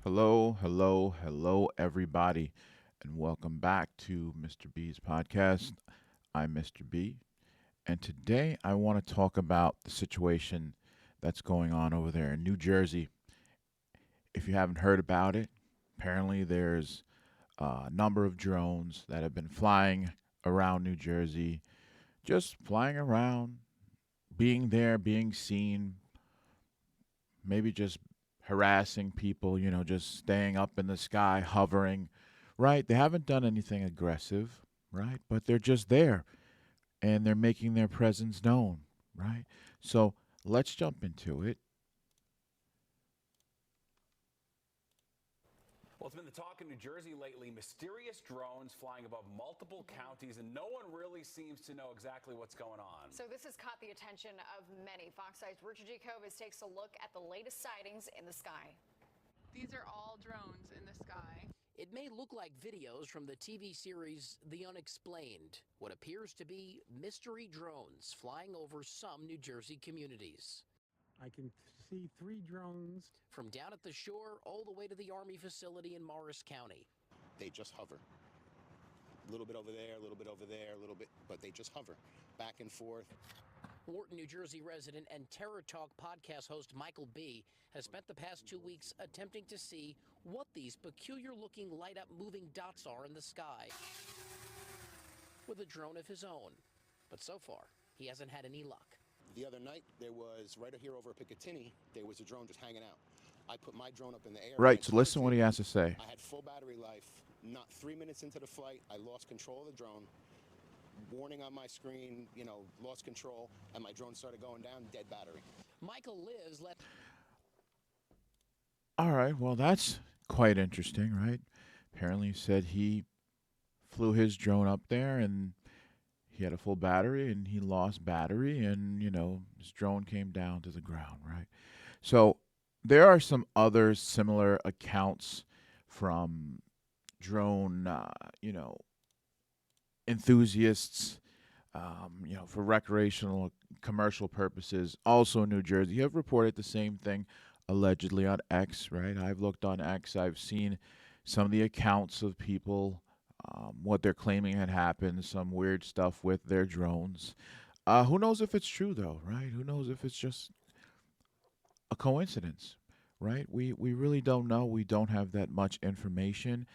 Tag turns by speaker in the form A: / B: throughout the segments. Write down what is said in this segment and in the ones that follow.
A: Hello, hello, hello, everybody, and welcome back to Mr. B's podcast. I'm Mr. B, and today I want to talk about the situation that's going on over there in New Jersey. If you haven't heard about it, apparently there's a number of drones that have been flying around New Jersey, just flying around, being there, being seen, maybe just harassing people, just staying up in the sky, hovering, right? They haven't done anything aggressive, right? But they're just there and they're making their presence known, right? So let's jump into it.
B: Well, it's been the talk in New Jersey lately. Mysterious drones flying above multiple counties, and no one really seems to know exactly what's going on.
C: So this has caught the attention of many. Fox 5's Richard Jacobs takes a look at the latest sightings in the sky.
D: These are all drones in the sky.
E: It may look like videos from the TV series The Unexplained, what appears to be mystery drones flying over some New Jersey communities.
F: I can see 3 drones.
E: From down at the shore all the way to the Army facility in Morris County.
G: They just hover. A little bit over there, a little bit over there, a little bit, but they just hover back and forth.
E: Wharton, New Jersey resident and Terror Talk podcast host Michael B. has spent the past 2 weeks attempting to see what these peculiar-looking light-up moving dots are in the sky with a drone of his own. But so far, he hasn't had any luck.
G: The other night, there was, right here over Picatinny, there was a drone just hanging out. I put my drone up in the air.
A: Right, so listen what he has to say.
G: I had full battery life. Not 3 minutes into the flight, I lost control of the drone. Warning on my screen, lost control, and my drone started going down, dead battery.
E: Michael lives let.
A: All right, well, that's quite interesting, right? Apparently, he said he flew his drone up there and he had a full battery and he lost battery and, his drone came down to the ground, right? So there are some other similar accounts from drone, enthusiasts, for recreational, commercial purposes, also in New Jersey, have reported the same thing allegedly on X, right? I've looked on X. I've seen some of the accounts of people, what they're claiming had happened, some weird stuff with their drones. Who knows if it's true, though, right? Who knows if it's just a coincidence, right? We really don't know. We don't have that much information,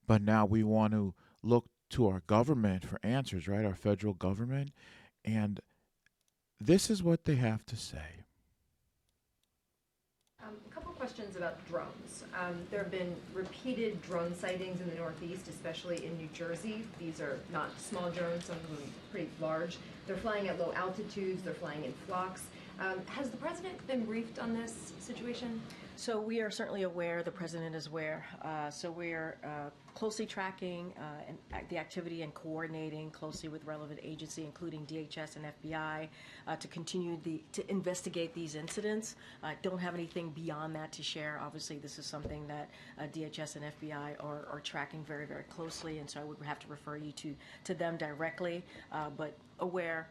A: but now we want to look to our government for answers, right? Our federal government. And this is what they have to say.
H: A couple questions about drones. There have been repeated drone sightings in the Northeast, especially in New Jersey. These are not small drones, some of them are pretty large. They're flying at low altitudes, they're flying in flocks. Has the president been briefed on this situation?
I: So we are certainly aware, the president is aware. So we're closely tracking the activity and coordinating closely with relevant agency, including DHS and FBI, to continue to investigate these incidents. Don't have anything beyond that to share. Obviously, this is something that DHS and FBI are tracking very, very closely, and so I would have to refer you to them directly, but aware,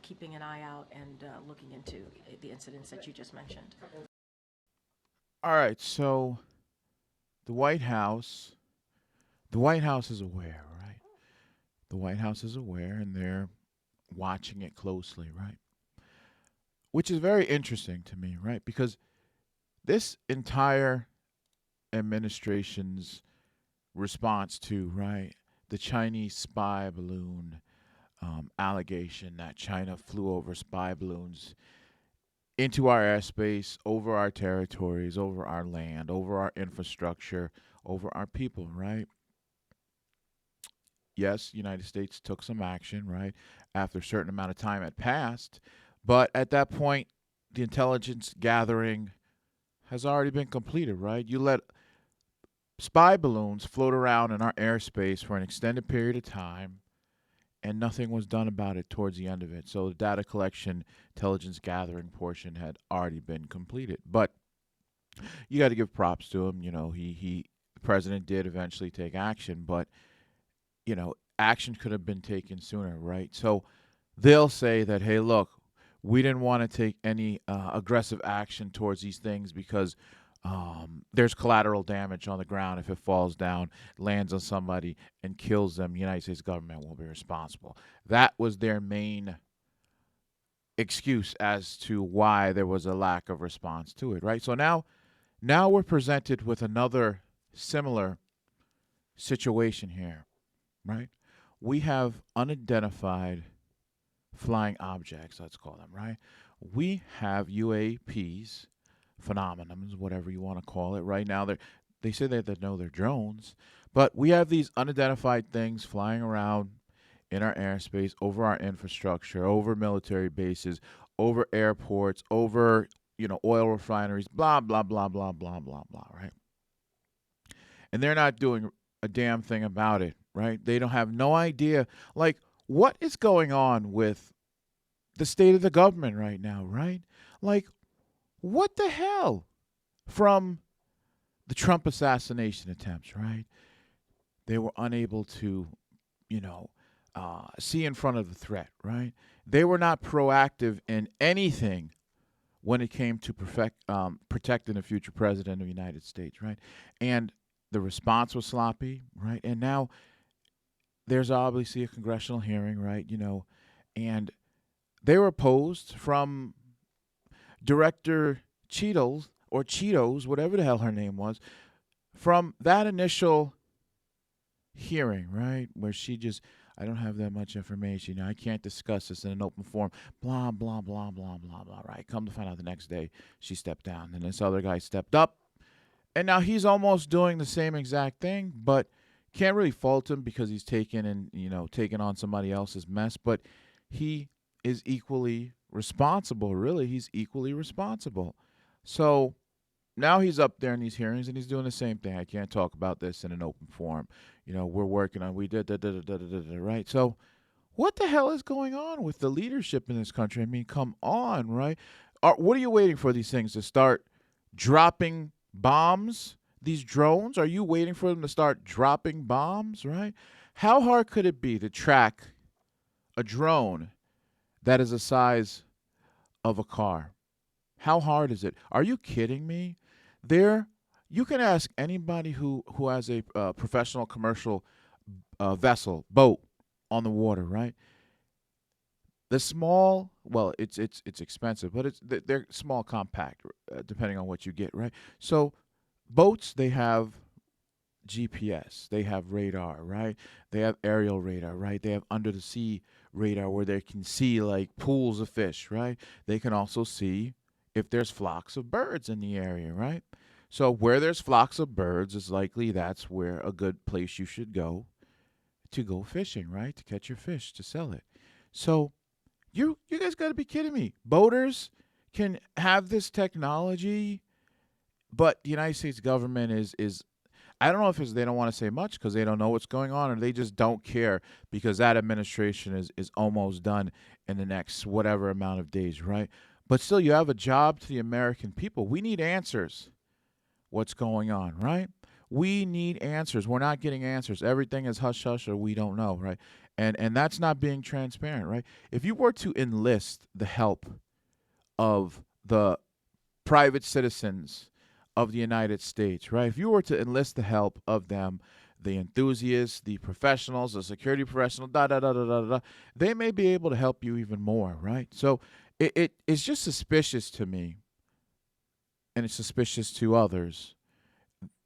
I: keeping an eye out and looking into the incidents that you just mentioned.
A: All right, so the White House is aware, right? The White House is aware, and they're watching it closely, right? Which is very interesting to me, right? Because this entire administration's response to, right, the Chinese spy balloon allegation that China flew over spy balloons into our airspace, over our territories, over our land, over our infrastructure, over our people, right? Yes, the United States took some action, right, after a certain amount of time had passed. But at that point, the intelligence gathering has already been completed, right? You let spy balloons float around in our airspace for an extended period of time, and nothing was done about it towards the end of it. So the data collection, intelligence gathering portion had already been completed. But you got to give props to him. The president did eventually take action, but action could have been taken sooner, right? So they'll say that, hey, look, we didn't want to take any aggressive action towards these things because There's collateral damage on the ground if it falls down, lands on somebody, and kills them. The United States government will be responsible. That was their main excuse as to why there was a lack of response to it, right? So now we're presented with another similar situation here, right? We have unidentified flying objects, let's call them, right? We have UAPs, phenomenons, whatever you want to call it. Right now, they say that they know they're drones, but we have these unidentified things flying around in our airspace, over our infrastructure, over military bases, over airports, over oil refineries, blah blah blah blah blah blah blah, right? And they're not doing a damn thing about it, right? They don't have no idea, like, what is going on with the state of the government right now, right? Like, what the hell? From the Trump assassination attempts, right? They were unable to, see in front of the threat, right? They were not proactive in anything when it came to protecting the future president of the United States, right? And the response was sloppy, right? And now there's obviously a congressional hearing, right? And they were opposed from Director Cheetos, whatever the hell her name was, from that initial hearing, right? Where she just, I don't have that much information. I can't discuss this in an open forum. Blah, blah, blah, blah, blah, blah, right? Come to find out the next day, she stepped down. And this other guy stepped up. And now he's almost doing the same exact thing, but can't really fault him because he's taking on somebody else's mess. But he is equally responsible, really. He's equally responsible. So now he's up there in these hearings and he's doing the same thing. I can't talk about this in an open forum. We're working on, right? So what the hell is going on with the leadership in this country? I mean, come on, right? What are you waiting for these things to start dropping bombs? These drones, are you waiting for them to start dropping bombs, right? How hard could it be to track a drone that is the size of a car? How hard is it? Are you kidding me? You can ask anybody who has a professional commercial vessel, boat on the water, right? The small, well, it's expensive, but they're small, compact, depending on what you get, right? So boats, they have GPS, they have radar, right? They have aerial radar, right? They have under the sea radar where they can see like pools of fish, right? They can also see if there's flocks of birds in the area, right? So where there's flocks of birds is likely that's where a good place you should go to go fishing, right? To catch your fish, to sell it. So you guys got to be kidding me. Boaters can have this technology, but the United States government is I don't know if they don't want to say much because they don't know what's going on, or they just don't care because that administration is almost done in the next whatever amount of days, right? But still, you have a job to the American people. We need answers. What's going on, right? We need answers. We're not getting answers. Everything is hush hush or we don't know, right? And that's not being transparent, right? If you were to enlist the help of the private citizens of the United States, right? If you were to enlist the help of them, the enthusiasts, the professionals, the security professional, they may be able to help you even more, right? So it's just suspicious to me, and it's suspicious to others,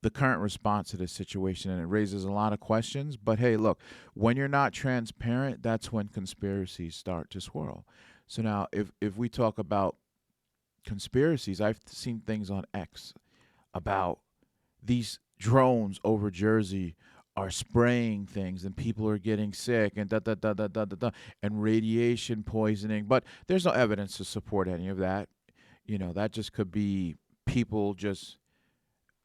A: the current response to this situation, and it raises a lot of questions. But hey, look, when you're not transparent, that's when conspiracies start to swirl. So now, if we talk about conspiracies, I've seen things on X about these drones over Jersey are spraying things and people are getting sick and and radiation poisoning, but there's no evidence to support any of that. That just could be people just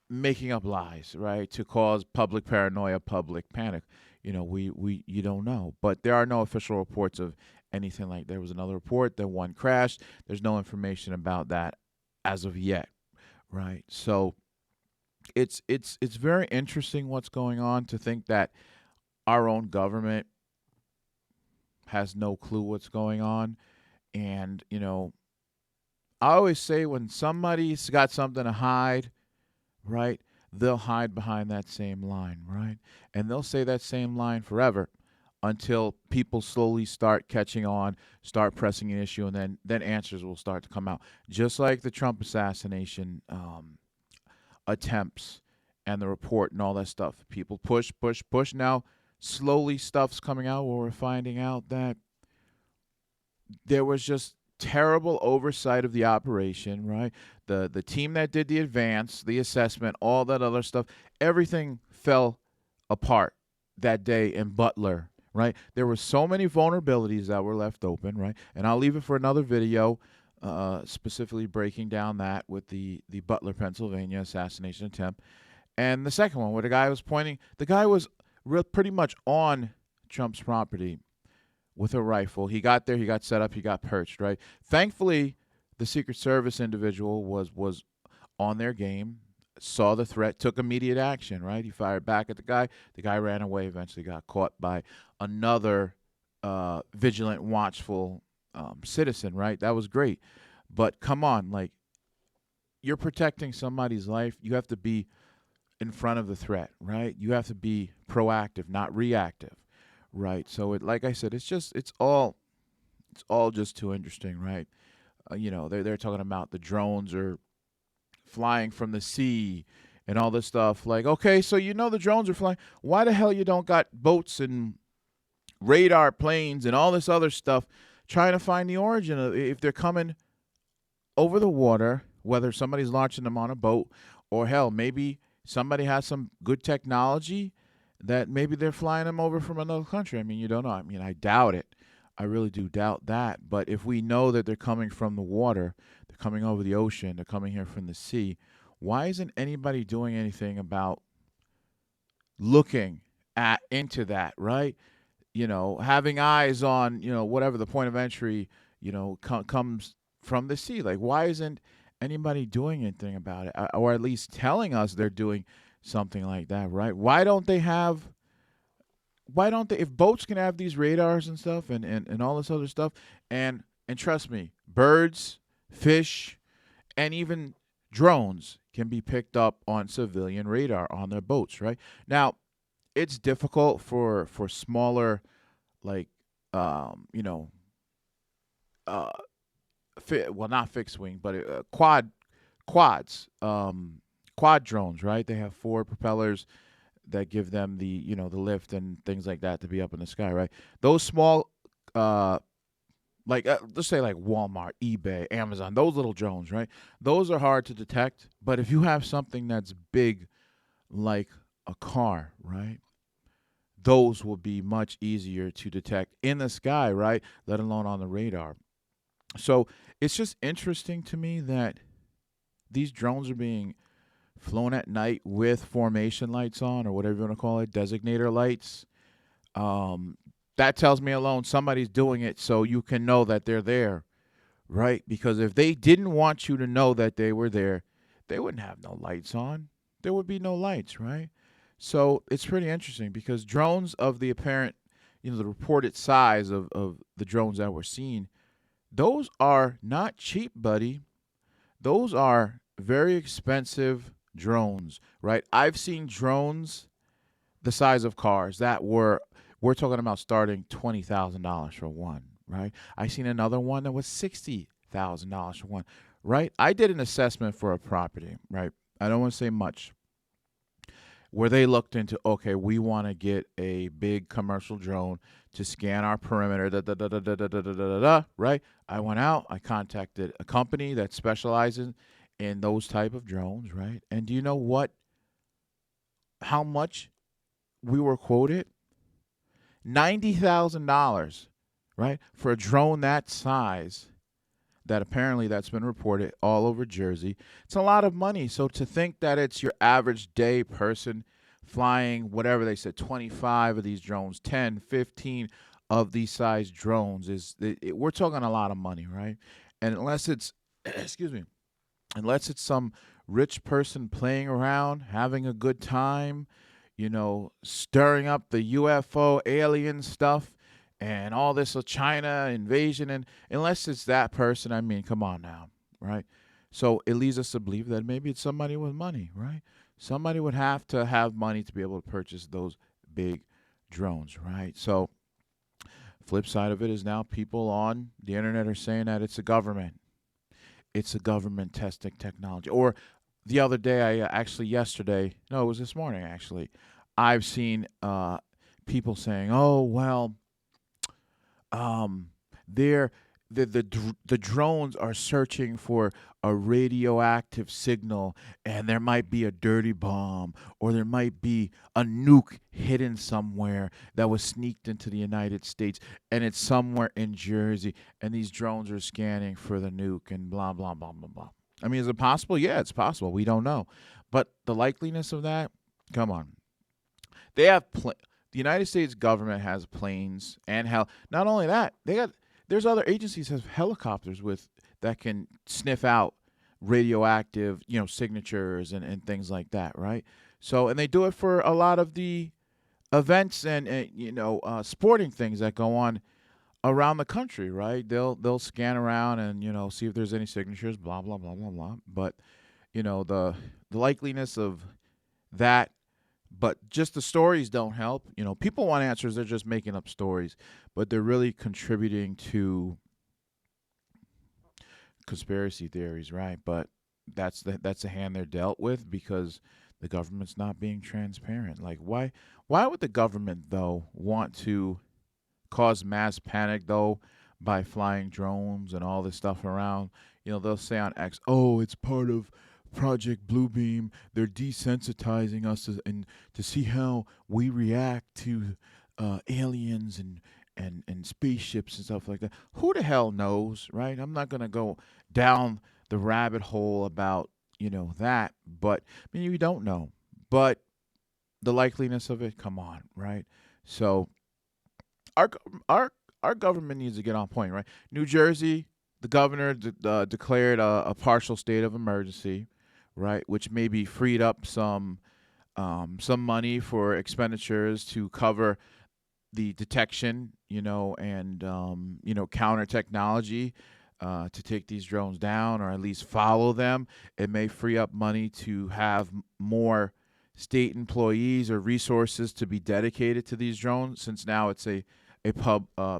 A: making up lies, right, to cause public paranoia, public panic. You don't know, but there are no official reports of anything like. There was another report that one crashed. There's no information about that as of yet, right? So it's very interesting what's going on, to think that our own government has no clue what's going on. And I always say, when somebody's got something to hide, right, they'll hide behind that same line, right? And they'll say that same line forever until people slowly start catching on, start pressing an issue, and then answers will start to come out. Just like the Trump assassination attempts and the report and all that stuff. People push, push, push. Now, slowly stuff's coming out where we're finding out that there was just terrible oversight of the operation, right? The team that did the advance, the assessment, all that other stuff, everything fell apart that day in Butler, right? There were so many vulnerabilities that were left open, right? And I'll leave it for another video, specifically breaking down that with the Butler, Pennsylvania assassination attempt. And the second one where the guy was pretty much on Trump's property with a rifle. He got there, he got set up, he got perched, right? Thankfully, the Secret Service individual was on their game, saw the threat, took immediate action, right? He fired back at the guy. The guy ran away, eventually got caught by another vigilant, watchful citizen, right? That was great. But come on, like, you're protecting somebody's life. You have to be in front of the threat, right? You have to be proactive, not reactive. Right. So like I said, it's all just too interesting, right? They're talking about the drones are flying from the sea and all this stuff. Like, okay, so the drones are flying. Why the hell you don't got boats and radar planes and all this other stuff trying to find the origin of if they're coming over the water, whether somebody's launching them on a boat or hell, maybe somebody has some good technology that maybe they're flying them over from another country. I mean, you don't know. I mean, I doubt it. I really do doubt that. But if we know that they're coming from the water, they're coming over the ocean, they're coming here from the sea, why isn't anybody doing anything about looking into that, right? Having eyes on, whatever the point of entry, comes from the sea. Like, why isn't anybody doing anything about it? Or at least telling us they're doing something like that, right? Why don't they, if boats can have these radars and stuff and all this other stuff, and trust me, birds, fish, and even drones can be picked up on civilian radar on their boats, right? Now, it's difficult for smaller, like, well, not fixed wing, but quads, quad drones, right? They have 4 propellers that give them the the lift and things like that to be up in the sky, right? Those small, let's say like Walmart, eBay, Amazon, those little drones, right? Those are hard to detect. But if you have something that's big, like a car, right? Those will be much easier to detect in the sky, right? Let alone on the radar. So it's just interesting to me that these drones are being flown at night with formation lights on, or whatever you want to call it, designator lights. That tells me alone somebody's doing it so you can know that they're there, right? Because if they didn't want you to know that they were there, they wouldn't have no lights on. There would be no lights, right? So it's pretty interesting because drones of the apparent, the reported size of the drones that we're seeing, those are not cheap, buddy. Those are very expensive drones, right? I've seen drones the size of cars that we're talking about starting $20,000 for one, right? I seen another one that was $60,000 for one, right? I did an assessment for a property, right? I don't want to say much, where they looked into, okay, we want to get a big commercial drone to scan our perimeter, right? I went out, I contacted a company that specializes in those type of drones, right? And do you know how much we were quoted? $90,000, right? For a drone that size, that apparently that's been reported all over Jersey. It's a lot of money. So to think that it's your average day person flying, whatever they said, 25 of these drones, 10, 15 of these size drones, we're talking a lot of money, right? And unless it's, excuse me, unless it's some rich person playing around, having a good time, stirring up the UFO alien stuff and all this China invasion, and unless it's that person, I mean, come on now, right? So it leads us to believe that maybe it's somebody with money, right? Somebody would have to have money to be able to purchase those big drones, right? So flip side of it is now people on the internet are saying that it's a government. It's a government testing technology. Or the other day, yesterday, no, it was this morning actually, I've seen people saying, "Oh well, um, they're the drones are searching for a radioactive signal, and there might be a dirty bomb, or there might be a nuke hidden somewhere that was sneaked into the United States, and it's somewhere in Jersey, and these drones are scanning for the nuke, and blah blah blah blah blah." I mean, is it possible? Yeah, it's possible. We don't know, but the likeliness of that, come on, they have the United States government has planes and hell. Not only that, there's other agencies have helicopters with that can sniff out radioactive, signatures and things like that, right? So, and they do it for a lot of the events and sporting things that go on around the country, right? They'll scan around and see if there's any signatures, blah blah blah blah blah. But the likeliness of that, but just the stories don't help. People want answers, they're just making up stories, but they're really contributing to conspiracy theories, right? But that's the hand they're dealt with because the government's not being transparent. Like why would the government though want to cause mass panic though by flying drones and all this stuff around? They'll say on X, "Oh, it's part of Project Bluebeam. They're desensitizing us to see how we react to aliens and spaceships and stuff like that." Who the hell knows, right? I'm not gonna go down the rabbit hole about that, but I mean, you don't know, but the likeliness of it, come on, right? So our our government needs to get on point, right? New Jersey, the governor declared a partial state of emergency, right, which maybe freed up some money for expenditures to cover the detection, and counter technology to take these drones down or at least follow them. It may free up money to have more state employees or resources to be dedicated to these drones, since now it's a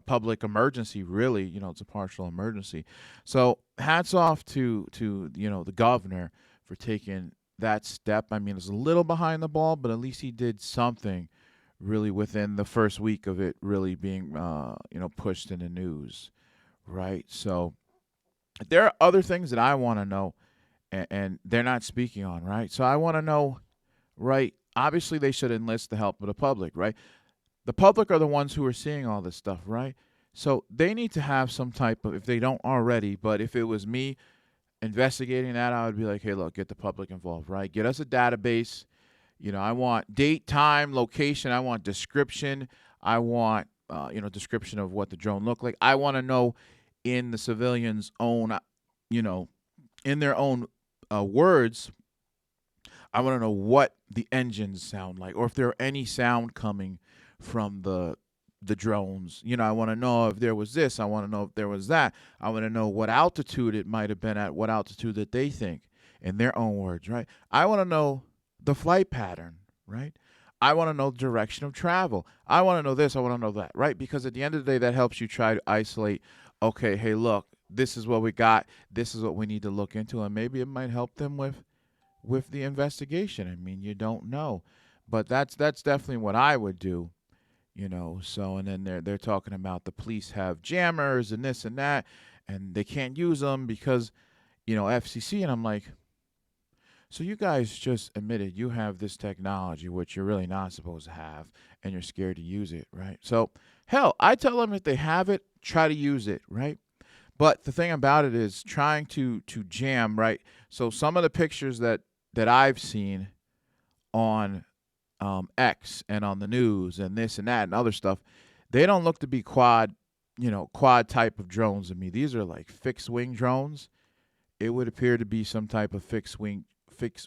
A: public emergency. Really, it's a partial emergency. So hats off to the governor for taking that step. I mean, it's a little behind the ball, but at least he did something really within the first week of it really being pushed in the news, right? So there are other things that I want to know, and they're not speaking on, right? So I want to know, right? Obviously, they should enlist the help of the public, right? The public are the ones who are seeing all this stuff, right? So they need to have some type of, if they don't already, but if it was me investigating that, I would be like, hey, look, get the public involved, right? Get us a database. I want date, time, location. I want description. I want, description of what the drone looked like. I want to know in the civilians' own, in their own words. I want to know what the engines sound like, or if there are any sound coming from the drones. I want to know if there was this. I want to know if there was that. I want to know what altitude it might have been at, what altitude that they think, in their own words, right? I want to know the flight pattern, right? I want to know the direction of travel. I want to know this. I want to know that, right? Because at the end of the day, that helps you try to isolate, okay, hey, look, this is what we got. This is what we need to look into. And maybe it might help them with the investigation. I mean, you don't know. But that's definitely what I would do. So, and then they're talking about the police have jammers and this and that, and they can't use them because, FCC. And I'm like, so you guys just admitted you have this technology, which you're really not supposed to have, and you're scared to use it, right? So, hell, I tell them if they have it, try to use it, right? But the thing about it is trying to jam, right? So some of the pictures that I've seen on X and on the news and this and that and other stuff, they don't look to be quad type of drones to me. These are like fixed wing drones. It would appear to be some type of fixed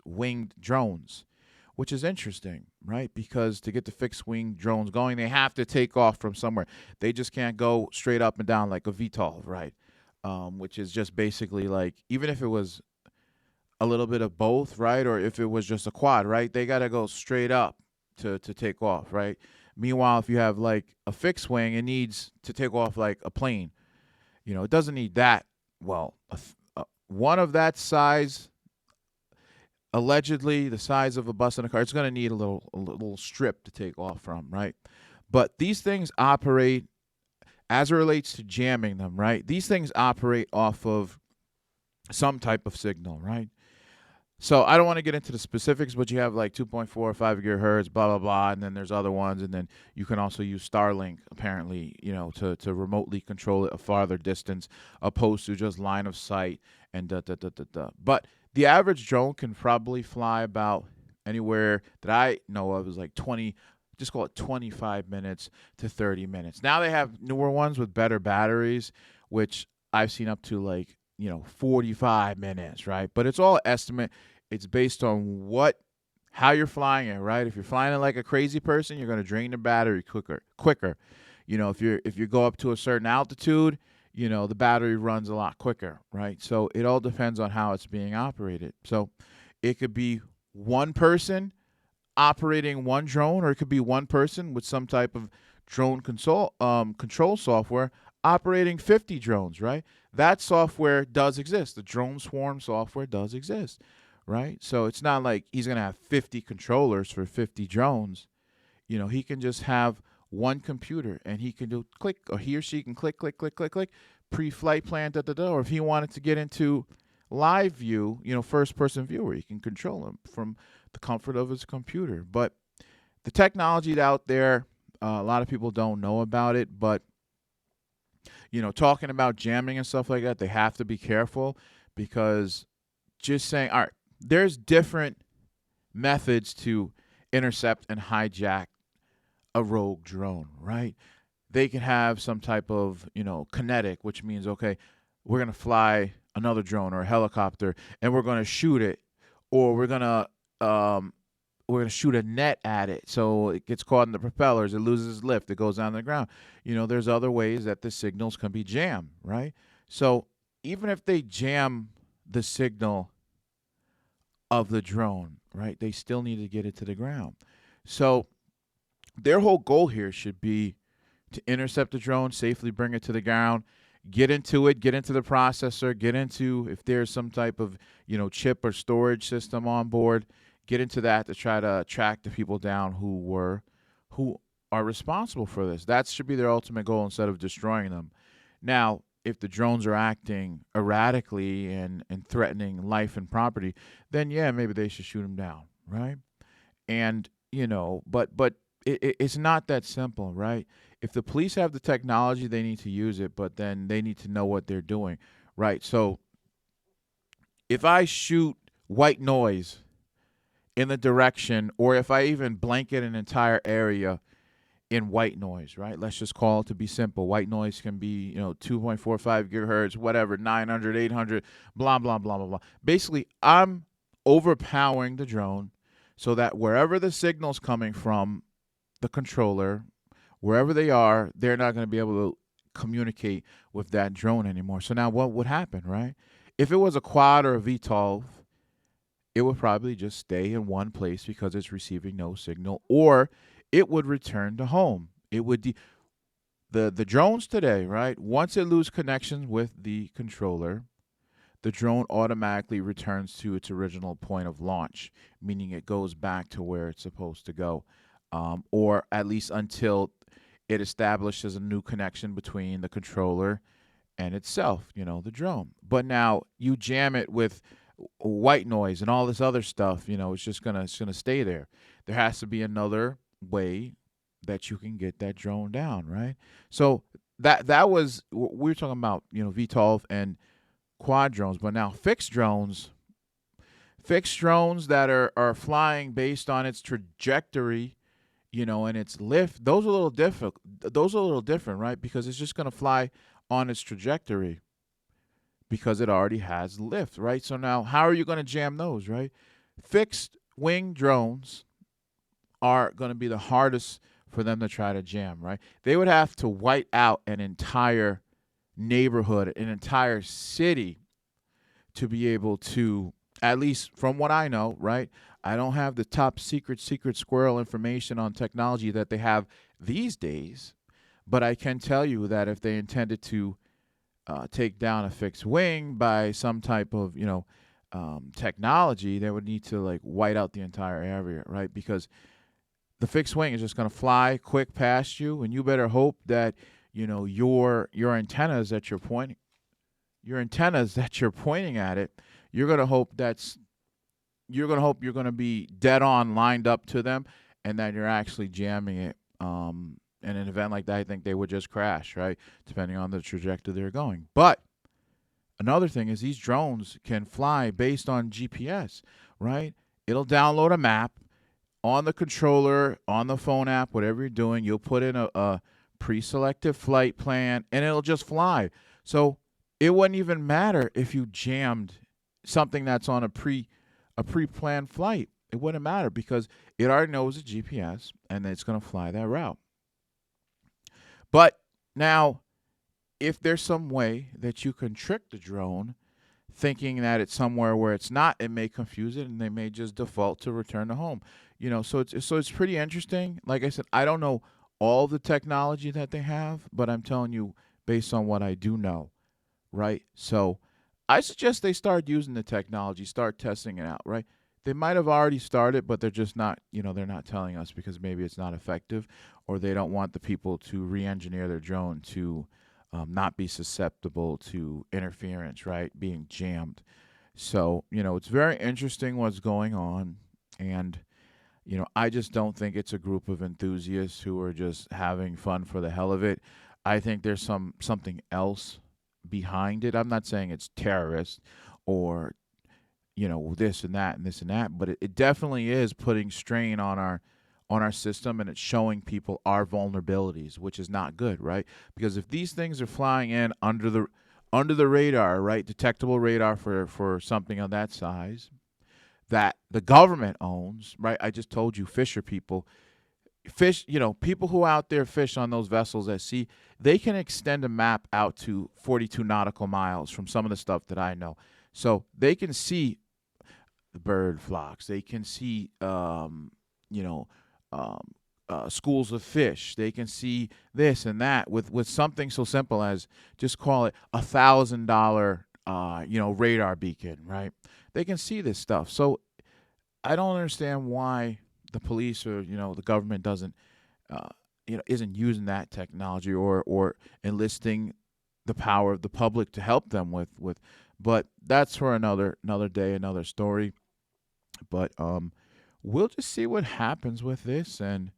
A: winged drones, which is interesting, right? Because to get the fixed wing drones going, they have to take off from somewhere. They just can't go straight up and down like a VTOL, right? Which is just basically like, even if it was a little bit of both, right? Or if it was just a quad, right? They got to go straight up to take off, right? Meanwhile, if you have like a fixed wing, it needs to take off like a plane. You know, it doesn't need that. Well, one of that size, allegedly the size of a bus and a car, it's going to need a little strip to take off from, right? But these things operate as it relates to jamming them, right? These things operate off of some type of signal, right? So I don't want to get into the specifics, but you have like 2.4 or 5 gigahertz, blah, blah, blah. And then there's other ones. And then you can also use Starlink, apparently, you know, to remotely control it a farther distance opposed to just line of sight and da, da, da, da, da. But the average drone can probably fly about anywhere that I know of is like 20, just call it 25 minutes to 30 minutes. Now they have newer ones with better batteries, which I've seen up to like, 45 minutes, right? But it's all estimate. It's based on how you're flying it, right? If you're flying it like a crazy person, you're going to drain the battery quicker. You know, if you go up to a certain altitude, the battery runs a lot quicker, right? So it all depends on how it's being operated. So it could be one person operating one drone, or it could be one person with some type of drone control software operating 50 drones, right? That software does exist. The drone swarm software does exist, right? So it's not like he's going to have 50 controllers for 50 drones. He can just have one computer and he can do click, or he or she can click, click, click, click, click, pre-flight plan, da, da, da. Or if he wanted to get into live view, first person view, where he can control him from the comfort of his computer. But the technology out there, a lot of people don't know about it, but talking about jamming and stuff like that, they have to be careful, because just saying, all right, there's different methods to intercept and hijack a rogue drone, right? They can have some type of, kinetic, which means, okay, we're going to fly another drone or a helicopter and we're going to shoot it, or we're going to shoot a net at it so it gets caught in the propellers, it loses lift, it goes down to the ground. There's other ways that the signals can be jammed, right? So even if they jam the signal of the drone, right, they still need to get it to the ground. So their whole goal here should be to intercept the drone, safely bring it to the ground, get into it, get into the processor, get into, if there's some type of, chip or storage system on board, get into that to try to track the people down who are responsible for this. That should be their ultimate goal, instead of destroying them. Now, if the drones are acting erratically and threatening life and property, then yeah, maybe they should shoot them down, right? And but it's not that simple, right? If the police have the technology, they need to use it, but then they need to know what they're doing, right? So if I shoot white noise in the direction, or if I even blanket an entire area in white noise, right? Let's just call it, to be simple. White noise can be, 2.45 gigahertz, whatever, 900, 800, blah, blah, blah, blah, blah. Basically, I'm overpowering the drone so that wherever the signal's coming from, the controller, wherever they are, they're not going to be able to communicate with that drone anymore. So now what would happen, right? If it was a quad or a VTOL, it would probably just stay in one place because it's receiving no signal, or it would return to home. It would the drones today, right? Once it loses connections with the controller, the drone automatically returns to its original point of launch, meaning it goes back to where it's supposed to go, or at least until it establishes a new connection between the controller and itself, the drone. But now you jam it with white noise and all this other stuff, it's gonna stay there. There has to be another way that you can get that drone down, right? So that was, we were talking about, VTOL and quad drones, but now fixed drones that are flying based on its trajectory, and its lift, those are a little different, right? Because it's just gonna fly on its trajectory, because it already has lift, right? So now how are you going to jam those, right? Fixed wing drones are going to be the hardest for them to try to jam, right? They would have to white out an entire neighborhood, an entire city, to be able to at least from what I know, right? I don't have the top secret squirrel information on technology that they have these days, but I can tell you that if they intended to take down a fixed wing by some type of, technology, they would need to like white out the entire area, right? Because the fixed wing is just going to fly quick past you, and you better hope that your antennas that you're pointing at it, you're going to hope you're going to be dead on lined up to them, and that you're actually jamming it. In an event like that, I think they would just crash, right? Depending on the trajectory they're going. But another thing is these drones can fly based on GPS, right? It'll download a map on the controller, on the phone app, whatever you're doing. You'll put in a pre-selected flight plan, and it'll just fly. So it wouldn't even matter if you jammed something that's on a pre-planned flight. It wouldn't matter because it already knows the GPS, and it's going to fly that route. But now, if there's some way that you can trick the drone thinking that it's somewhere where it's not, it may confuse it, and they may just default to return to home. So it's pretty interesting. Like I said, I don't know all the technology that they have, but I'm telling you based on what I do know, right? So I suggest they start using the technology, start testing it out, right? They might have already started, but they're just not, they're not telling us because maybe it's not effective, or they don't want the people to re-engineer their drone to not be susceptible to interference, right? Being jammed. So, it's very interesting what's going on. And, I just don't think it's a group of enthusiasts who are just having fun for the hell of it. I think there's something else behind it. I'm not saying it's terrorists or, this and that and this and that, but it definitely is putting strain on our system, and it's showing people our vulnerabilities, which is not good, right? Because if these things are flying in under the radar, right, detectable radar for something of that size that the government owns, right? I just told you, people who out there fish on those vessels at sea, they can extend a map out to 42 nautical miles from some of the stuff that I know. So they can see the bird flocks. They can see, schools of fish. They can see this and that with something so simple as just call it $1,000, radar beacon, right? They can see this stuff. So I don't understand why the police or the government doesn't, isn't using that technology or enlisting the power of the public to help them with. But that's for another day, another story. But we'll just see what happens with this, and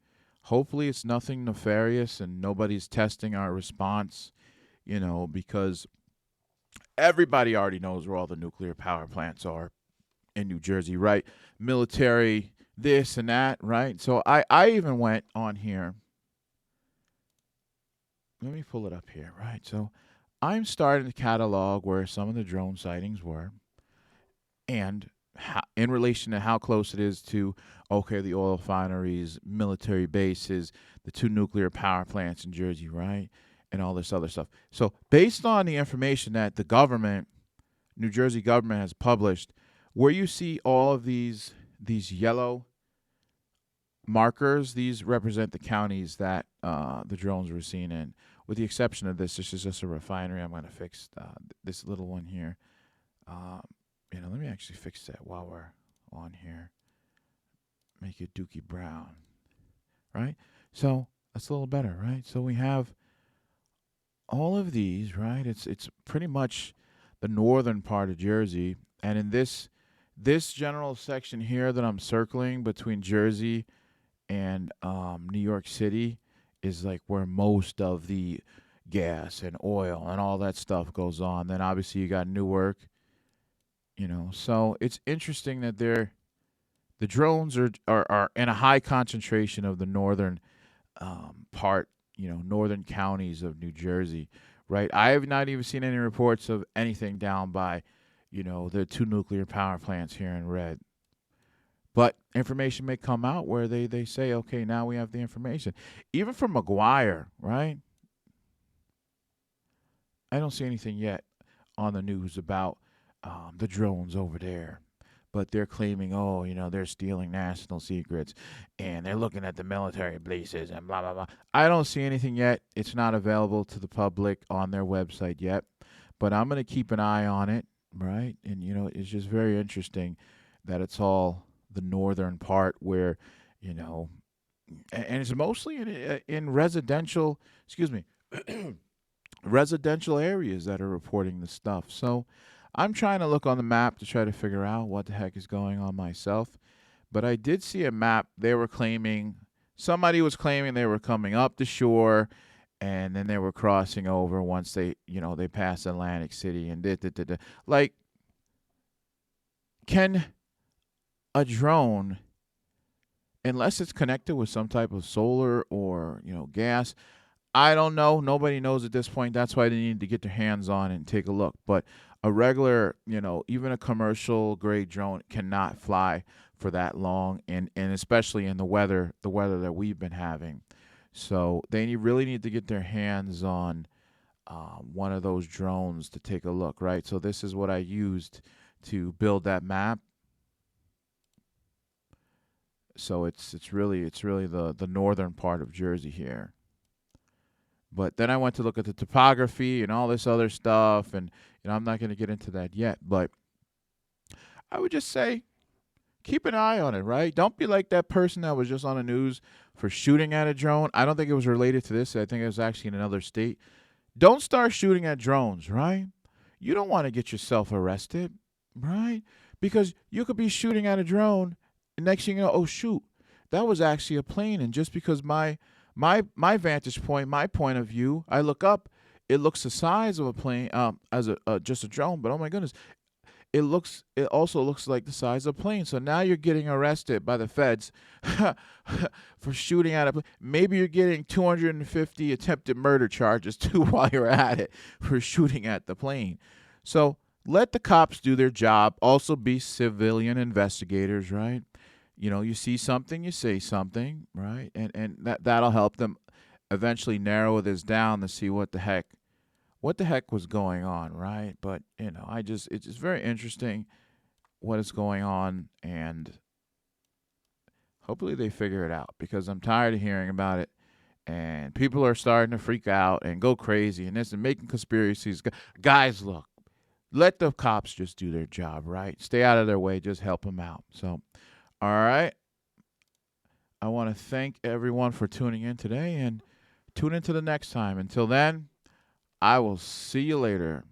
A: hopefully it's nothing nefarious and nobody's testing our response, because everybody already knows where all the nuclear power plants are in New Jersey, right? Military, this and that, right? So I even went on here. Let me pull it up here, right? So I'm starting to catalog where some of the drone sightings were, and in relation to how close it is to, the oil refineries, military bases, the 2 nuclear power plants in Jersey, right? And all this other stuff. So based on the information that the government, New Jersey government, has published, where you see all of these yellow markers, these represent the counties that the drones were seen in. With the exception of this is just a refinery. I'm going to fix this little one here. Let me actually fix that while we're on here. Make it Dookie Brown, right? So that's a little better, right? So we have all of these, right? It's pretty much the northern part of Jersey, and in this general section here that I'm circling between Jersey and New York City is like where most of the gas and oil and all that stuff goes on. Then obviously you got Newark, so it's interesting that the drones are in a high concentration of the northern part, northern counties of New Jersey, right? I have not even seen any reports of anything down by, the 2 nuclear power plants here in red. But information may come out where they say, okay, now we have the information. Even from McGuire, right? I don't see anything yet on the news about the drones over there. but they're claiming, oh, they're stealing national secrets and they're looking at the military bases and blah, blah, blah. I don't see anything yet. It's not available to the public on their website yet, but I'm going to keep an eye on it, right? And, it's just very interesting that it's all the northern part where, and it's mostly in residential, excuse me, residential areas that are reporting the stuff. So I'm trying to look on the map to try to figure out what the heck is going on myself. But I did see a map. Somebody was claiming they were coming up the shore and then they were crossing over once they passed Atlantic City and did. Like, can a drone, unless it's connected with some type of solar or, gas, I don't know. Nobody knows at this point. That's why they need to get their hands on and take a look. But a regular, even a commercial grade drone cannot fly for that long, and especially in the weather that we've been having. So they really need to get their hands on one of those drones to take a look, right? So this is what I used to build that map. So it's really the northern part of Jersey here. But then I went to look at the topography and all this other stuff, and I'm not going to get into that yet. But I would just say, keep an eye on it, right? Don't be like that person that was just on the news for shooting at a drone. I don't think it was related to this. I think it was actually in another state. Don't start shooting at drones, right? You don't want to get yourself arrested, right? Because you could be shooting at a drone, and next thing you know, oh shoot, that was actually a plane, and just because my vantage point, my point of view, I look up, it looks the size of a plane, as just a drone, but oh my goodness, it also looks like the size of a plane. So now you're getting arrested by the feds for shooting at a plane. Maybe you're getting 250 attempted murder charges too while you're at it for shooting at the plane. So let the cops do their job. Also be civilian investigators, right? You see something, you say something, right? And that'll help them eventually narrow this down to see what the heck was going on, right? But, it's just very interesting what is going on, and hopefully they figure it out, because I'm tired of hearing about it, and people are starting to freak out and go crazy and this and making conspiracies. Guys, look, let the cops just do their job, right? Stay out of their way, just help them out. So, all right. I want to thank everyone for tuning in today, and tune into the next time. Until then, I will see you later.